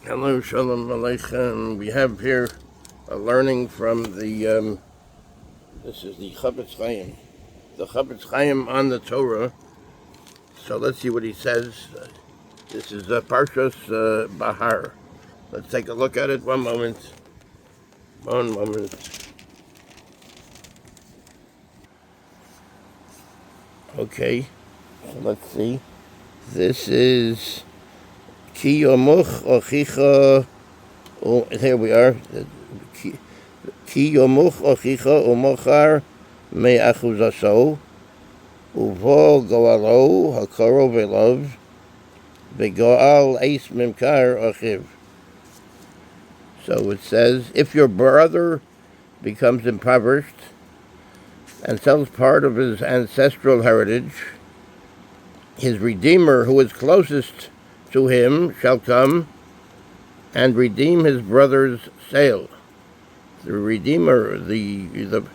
Hello, Shalom Aleichem. We have here a learning from this is the Chofetz Chaim. The Chofetz Chaim on the Torah. So let's see what he says. This is Parshas BaHar. Let's take a look at it. One moment. One moment. Okay. So let's see. This is Ki Yomuch Ochicha. Oh, here we are. Ki Yomuch Ochicha Umochar Me'achuzaso Uvo Goalo Hakarov Elov Begoal Eis Mimkar Ochiv. So it says, if your brother becomes impoverished and sells part of his ancestral heritage, his redeemer who is closest to him shall come and redeem his brother's sale. The redeemer, the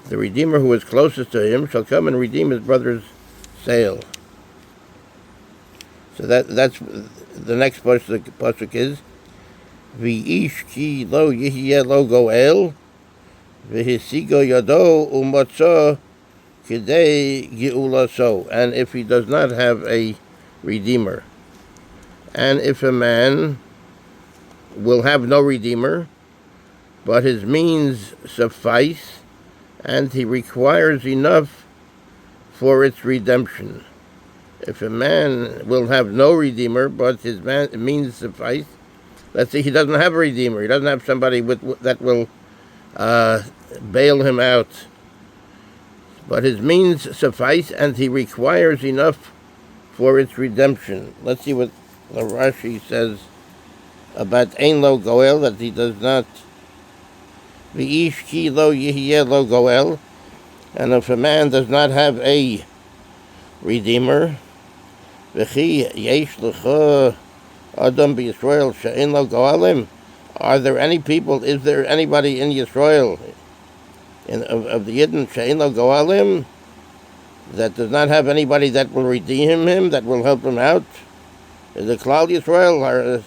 redeemer who is closest to him shall come and redeem his brother's sale. So that's the next pasuk is V'ish ki lo yihyeh lo goel v'hisigo yado u'matzo kidei geulaso. And if he does not have a redeemer, and if a man will have no redeemer, but his means suffice, and he requires enough for its redemption. If a man will have no redeemer, but his means suffice, let's say he doesn't have a redeemer, he doesn't have somebody that will bail him out, but his means suffice, and he requires enough for its redemption. Let's see what the Rashi says about Ein Lo Goel, that he does not. V'ish ki lo yihyeh lo goel, and if a man does not have a redeemer, v'chi yesh lecha adam b'Yisrael she'ein lo goalim. Is there anybody in Yisrael, of the Yidden, she'ein lo goalim, that does not have anybody that will redeem him, that will help him out? The Klal Yisrael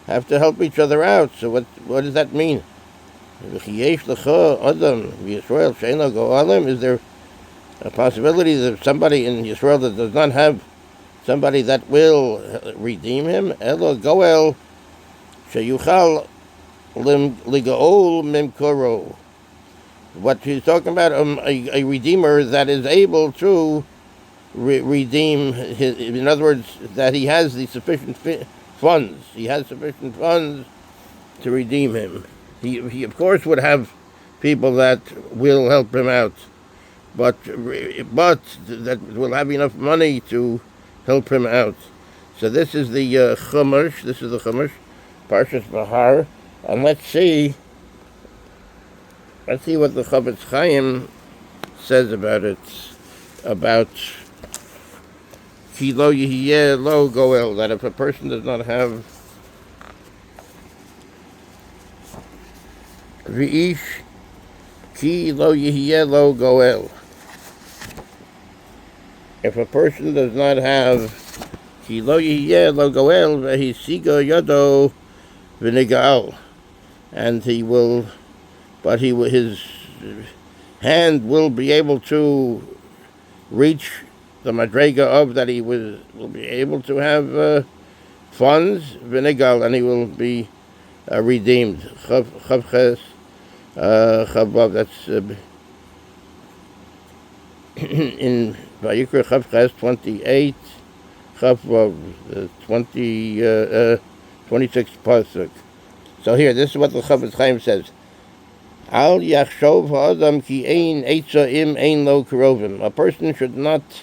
have to help each other out. So what does that mean? Is there a possibility that somebody in Yisrael that does not have somebody that will redeem him? Elo goel sheyuchal ligaol mimkoro. What he's talking about, a redeemer that is able to redeem his. In other words, that he has the sufficient funds. He has sufficient funds to redeem him. He of course would have people that will help him out, but that will have enough money to help him out. So this is the Chumash. This is the Chumash, Parshas BaHar, and let's see what the Chofetz Chaim says about it. About Ki lo yihyeh lo goel, that if a person does not have V'ish ki lo yihyeh lo goel. If a person does not have ki lo yihyeh lo goel v'hisigo yado v'nigal, and his hand will be able to reach the madrega of that he will be able to have funds v'nigal, and he will be redeemed. Chavches. Chavav, that's in Vayikra Chofetz 28, Chavav 26th pasuk. So here, this is what the Chofetz Chaim says: Al yachshov ha'adam ki ein eitza im ein lo karovim. A person should not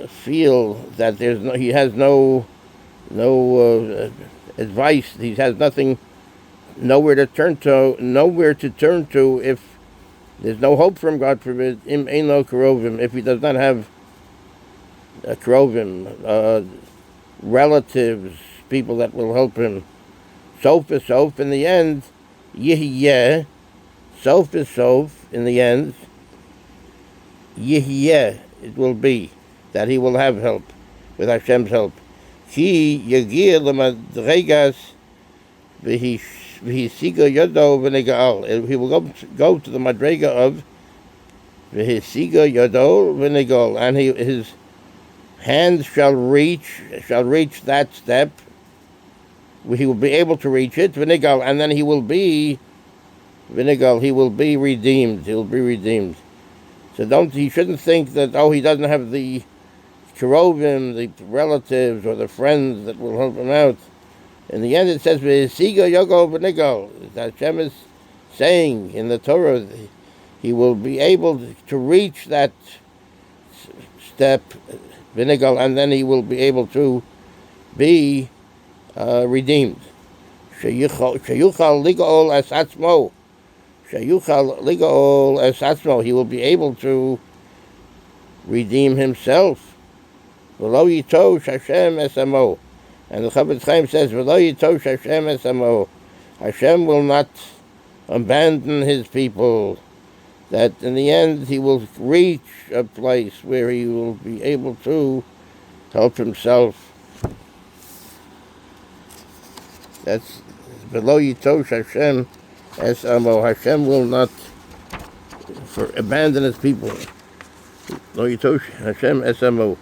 feel that he has no advice. He has nothing. Nowhere to turn to if there's no hope from God forbid. Im ein lo karovim, if he does not have karovim, relatives, people that will help him. Sof is sof, in the end, yihyeh. Sof is sof, in the end, yihyeh, it will be that he will have help with Hashem's help. Ki yagia lemadregas Vehechezakta yodo v'negal. He will go to the madrega of Vehechezakta yodo v'negal, and his hands shall reach that step. He will be able to reach it, v'negal, and then he will be v'negal. He will be redeemed. He will be redeemed. So he shouldn't think that he doesn't have the Kerovim, the relatives or the friends that will help him out. In the end, it says v'siga yogo v'nigo. Hashem is saying in the Torah, he will be able to reach that step v'nigo, and then he will be able to be redeemed. Sheyuchal ligaol es atzmo. Sheyuchal ligaol es atzmo. He will be able to redeem himself. V'lo yitosh Hashem es amo. And the Chofetz Chaim says, "V'lo yitosh Hashem es amo." Hashem will not abandon His people. That in the end He will reach a place where He will be able to help Himself. That's "V'lo yitosh Hashem es amo." Hashem will not abandon His people. Lo yitosh Hashem es amo.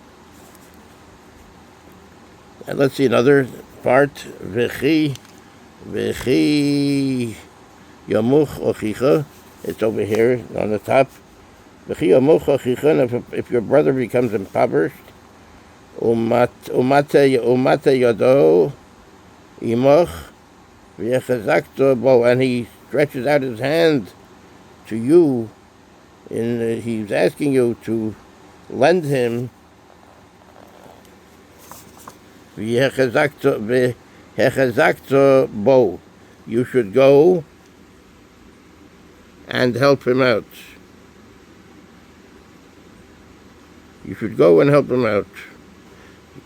And let's see another part. Vechi yamuch ochicha. It's over here on the top. Vechi yamuch ochicha. If your brother becomes impoverished, umate yado imach vehechezakta bo, and he stretches out his hand to you, he's asking you to lend him. Vehechezakta bo. You should go and help him out. You should go and help him out.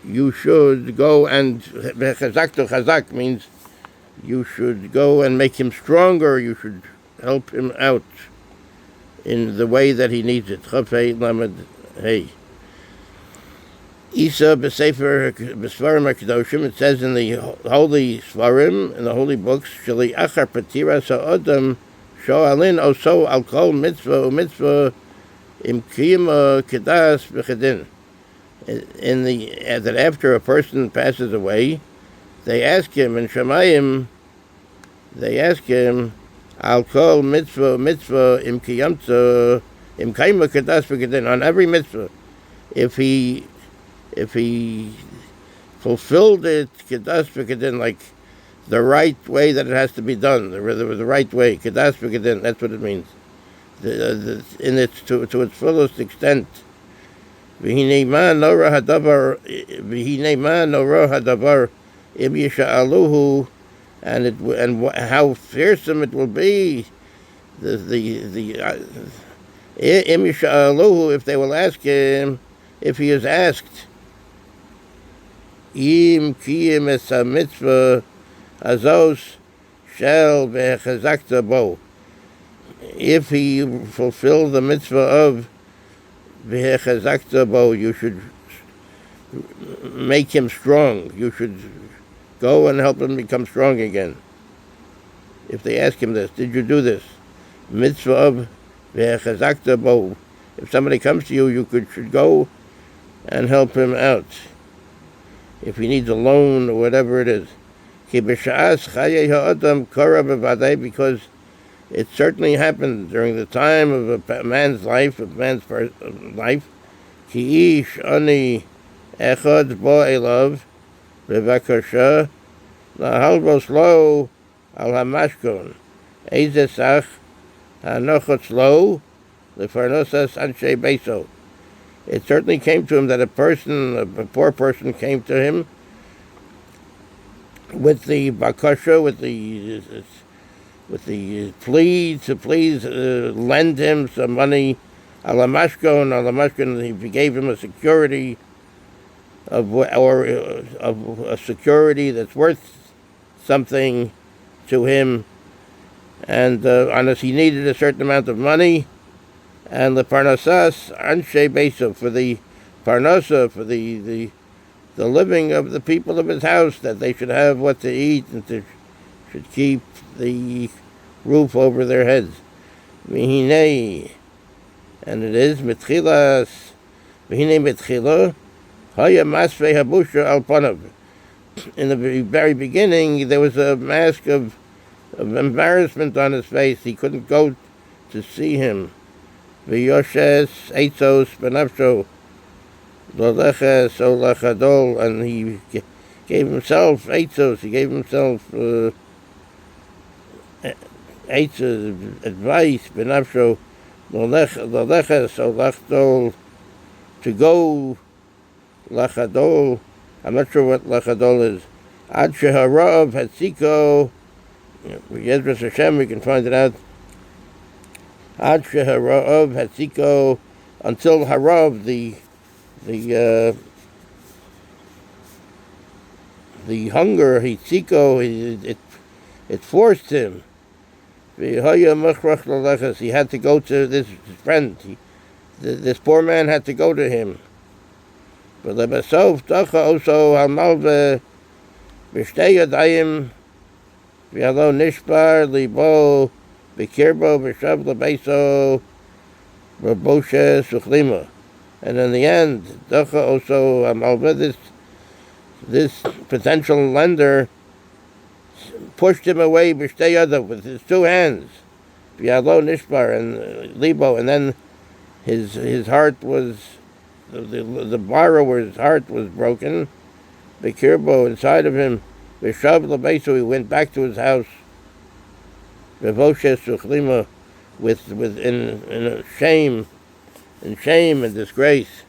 You should go and Vehechezakta chazak means you should go and make him stronger. You should help him out in the way that he needs it. Chofetz lamed hey. Isa b'sefer b'svarim hakadoshim. It says in the holy svarim, in the holy books, sheli achar patira sa'odam sho'alin oso al kol mitzvah u'mitzvah im kiyama kedas b'chedin. That after a person passes away, they ask him in Shemayim. They ask him al kol mitzvah im kiyama kedas b'chedin, on every mitzvah, if he fulfilled it, kedas v'kedin, like the right way that it has to be done, the right way, kedas v'kedin, that's what it means. In its to its fullest extent. V'hinei ma nora hadavar im yisha'aluhu, and how fearsome it will be. Im yisha'aluhu, if they will ask him, if he is asked. Im kiyem es mitzvah azos shel vehechezakta bo. If he fulfill the mitzvah of vehechezakta bo, you should make him strong. You should go and help him become strong again. If they ask him this, did you do this? Mitzvah of vehechezakta bo. If somebody comes to you, you should go and help him out. If he needs a loan or whatever it is. Because it certainly happened during the time of a man's life, Ki ish ani echad bo elav bevakasha lahalbos lo al hamashkon ezesach hanochotz lo lefarnosas anshe beso. It certainly came to him that a poor person came to him with the bakasha, with the plea to please lend him some money. Alamashkon, he gave him a security of a security that's worth something to him, and unless he needed a certain amount of money. And the parnasas anshe beso, for the parnasa, for the living of the people of his house, that they should have what to eat and to should keep the roof over their heads. V'hinei, and it is mitchilas. V'hinei mitchila haya masvei habusha al panav. In the very beginning, there was a mask of embarrassment on his face. He couldn't go to see him. V'yoshes eitzos benafsho loleches olachadol, and he gave himself eitzos. He gave himself eitzos, advice benafsho loleches olachdol, to go lachadol. I'm not sure what lachadol is. Ad sheharav hatziko. Yezras Hashem, we can find it out. Ad sheharav hatziko, until harav, the hunger, hitziko, it forced him. He had to go to this friend. This poor man had to go to him. But lebasov tacha also hamalve b'shtei yadayim v'yalo nishbar libo b'kirbo b'shav lebeiso raboshe suchlima. And in the end, tacha also hamalve, this potential lender pushed him away b'shtei yadav, with his two hands, v'yalo nishbar and libo, and then his heart was. The borrower's heart was broken. The kirbo inside of him, Vishav Labeso, he went back to his house. Vevoshe Suchlima, in shame and disgrace.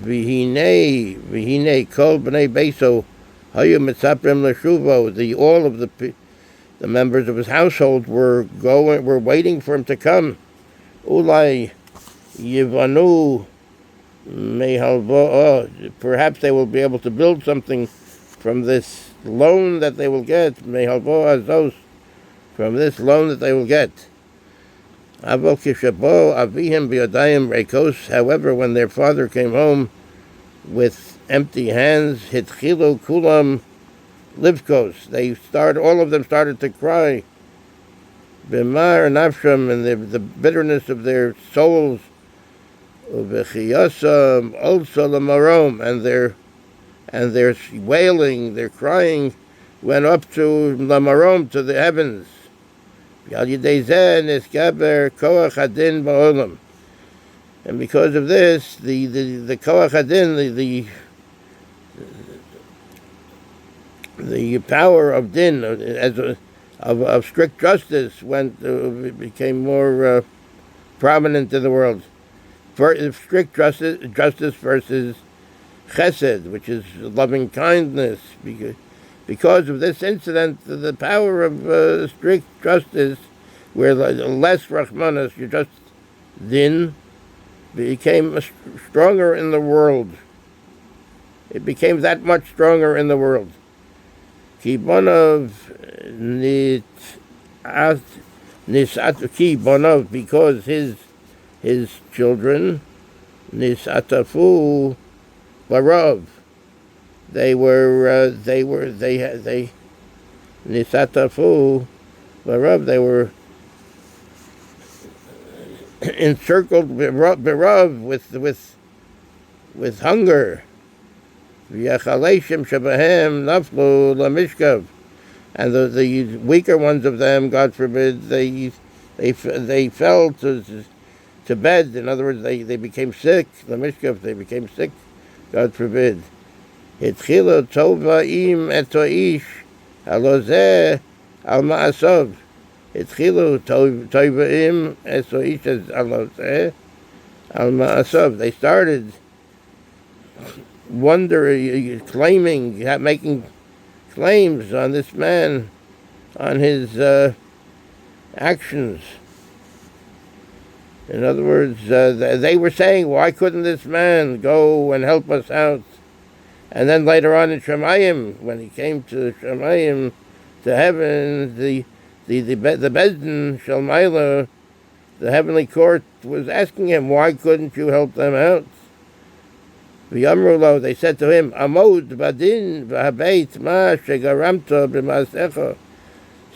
Vihine Kol Bnei Beso Hayu Mitzaprim Leshuvo. All of the members of his household were waiting for him to come. Ulai Yivanu Mehalvoah, perhaps they will be able to build something from this loan that they will get. Mehalvoah Azos, from this loan that they will get. Avol Kishabo Avihim Biodayim Rekos. However, when their father came home with empty hands, Hitchilu Kulam Livkos, all of them started to cry. B'mar nafsham, and the bitterness of their souls, v'chiyasam also lamarom, and their wailing, their crying, went up to lamarom, to the heavens. Yal yidei zeh niskaber koach hadin ba'olam, and because of this, the koach hadin, the power of din of strict justice became more prominent in the world. Strict justice versus chesed, which is loving kindness. Because of this incident, the power of strict justice, where less rachmanas, you just din, became stronger in the world. It became that much stronger in the world. Kibonov nisat, because his children nisatafu barav, they nisatafu barav, they were encircled barav with hunger. V'yachaleshim shabahem naflu lamishkav, and the weaker ones of them, God forbid, they fell to bed. In other words, they became sick. Lamishkav, they became sick. God forbid. Hitchilo tovaim etoish halozeh al ma'asov. Hitchilo tovaim etoish halozeh al ma'asov. They started making claims on this man, on his actions. In other words, they were saying, why couldn't this man go and help us out? And then later on in Shemayim, when he came to Shemayim, to heaven, the Bezdin, Shalmaila, the heavenly court, was asking him, why couldn't you help them out? V'yamru they said to him, Amod badin v'habeit ma shegaramta b'maasecha.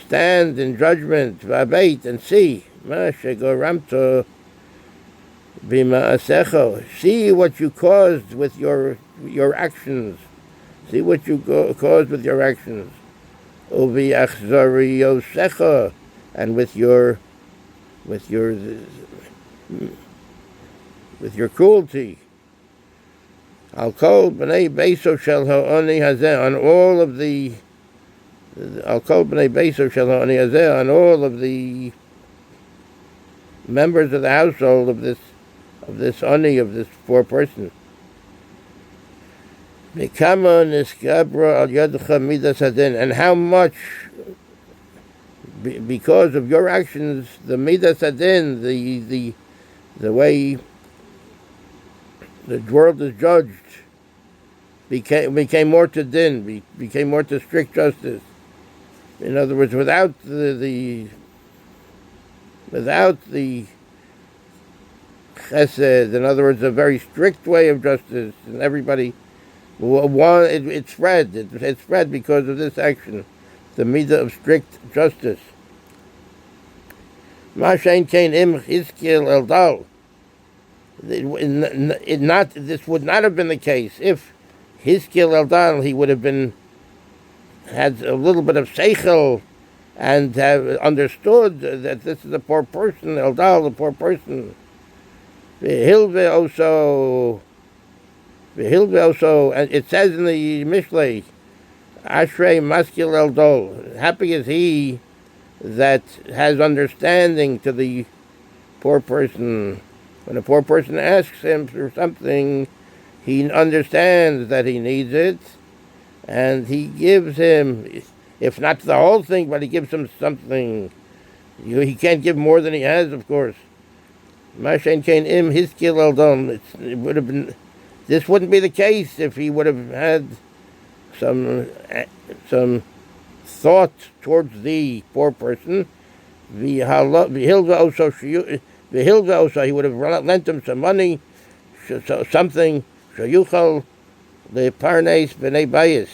Stand in judgment, v'habeit, and see, ma shegaramta b'maasecha. See what you caused with your actions. See what you caused with your actions. Uvi'achzariyosecha, and with your cruelty. I'll call b'nei beiso shel ha'oni hazeh, on all of the. I'll call b'nei beiso shel ha'oni hazeh, on all of the members of the household of this oni, of this poor person. Mikama niskabra al yadcha midas hadin, and how much, because of your actions, the midas hadin, the way the world is judged, became more to din, became more to strict justice. In other words, without the chesed, in other words, a very strict way of justice, and everybody, it spread. It spread because of this action, the midah of strict justice. Ma shein kein im Hiskil eldal. This would not have been the case if Hiskil eldal, he would have had a little bit of seichel and have understood that this is a poor person, eldal, a poor person. Vehilve also, and it says in the Mishlei, Ashrei maskil eldol, happy is he that has understanding to the poor person. When a poor person asks him for something, he understands that he needs it, and he gives him, if not the whole thing, but he gives him something. He can't give more than he has, of course. Mashen kain im hiskil eldon. It would have been. This wouldn't be the case if he would have had some thought towards the poor person. V'hilva also, he would have lent him some money, something. Shayuchal leparnes b'nei bayis,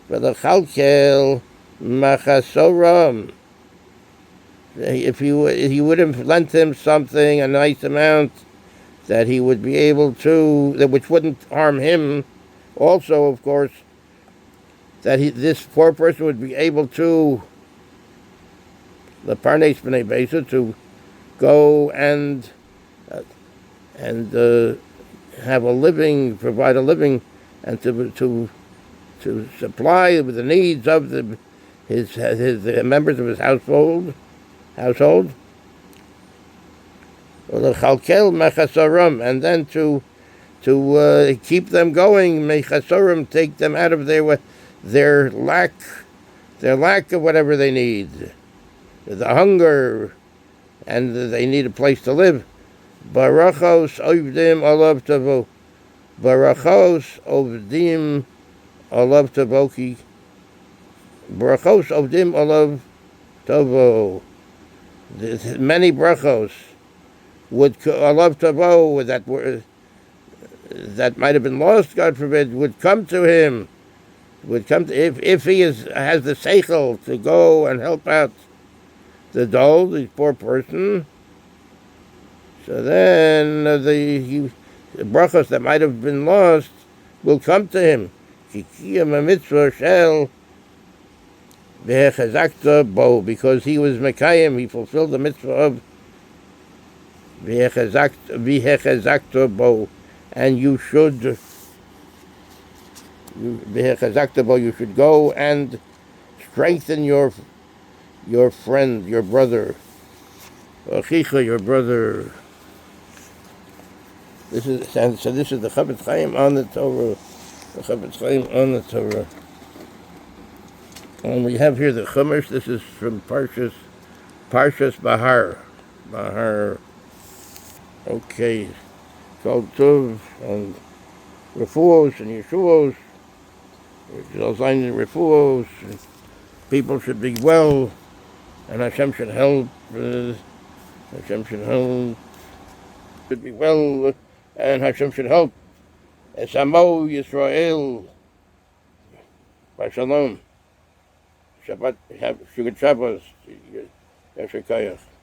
v'lechalkel machasoram. If he would have lent him something, a nice amount, that he would be able to, which wouldn't harm him. Also, of course, that this poor person would be able to, the parnes b'nei besa, to go and have a living, provide a living, and to supply with the needs of the members of his household. And then to keep them going, mechasorim, take them out of their lack of whatever they need, the hunger, and they need a place to live. Barachos ovdim olav tavo, barachos ovdim olav tavoki, barachos ovdim olav tavo. Many brachos would alav tavo that might have been lost, God forbid, would come to him. If he has the seichel to go and help out the poor person. So then the brachos that might have been lost will come to him. Kikiyam mitzvah shel Vehechezakta bo, because he was Mekayim, he fulfilled the mitzvah of Vehechezakta bo, and you should Vehechezakta bo, you should go and strengthen your friend, your brother, Achicha, your brother. This is the Chofetz Chaim on the Torah. The Chofetz Chaim on the Torah. And we have here the Chumash. This is from Parshas BaHar. BaHar. Okay. Called Tov and Refuos and Yeshuos. Which is all signed in Refuos. People should be well, and Hashem should help. Hashem should help. Should be well, and Hashem should help. Esamo Yisrael. Shalom. Shabbat. Shabbat Shabbos. Yeshua Kayach.